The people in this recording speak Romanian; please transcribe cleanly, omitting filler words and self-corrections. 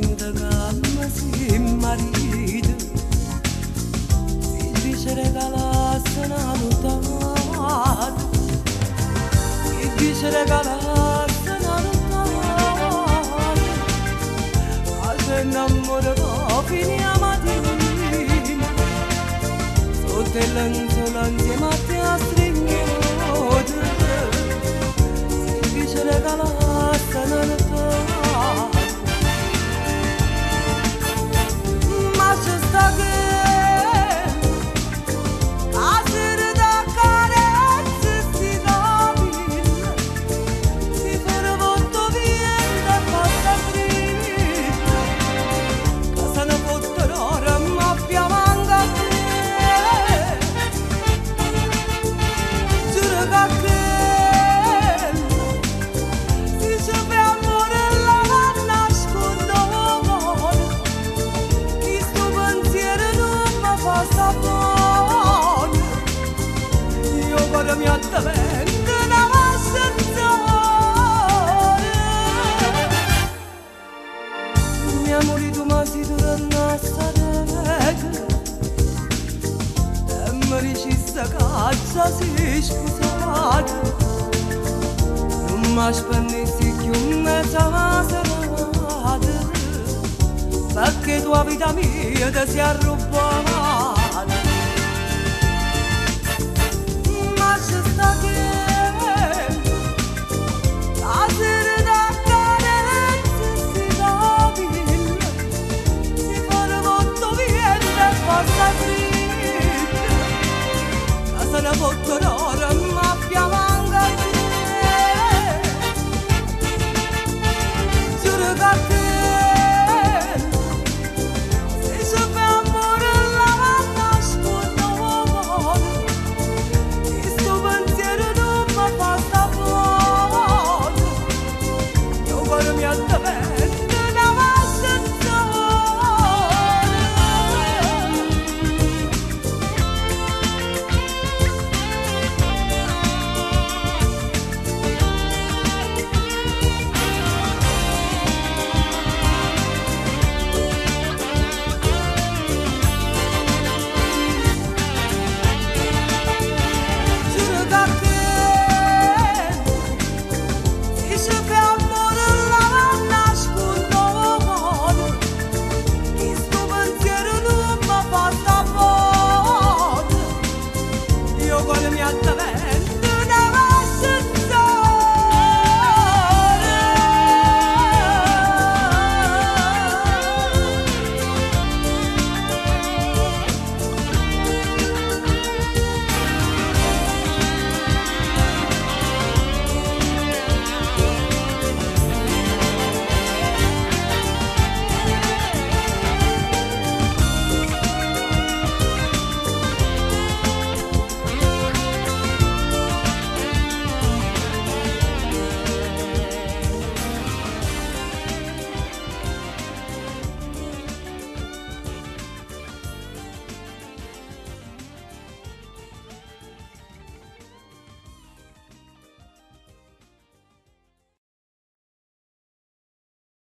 finta calma si marito si dice regalasse una nottata si dice regalasse una nottata ma se innamorava finiamo a dire sotto il lenzuolo insieme a te a stringere si dice regalasse una nottata mi attavento una passazione mi amori tu ma si torna a stare e mi dici sta caccia si scusate non mi spendessi più mezza maserata perché tua vita mia ti si è rubata la bottorora ma piamanga giuro che se sape amore la nascondo questo pensiero non mi fa sta buona io guardo mi attavento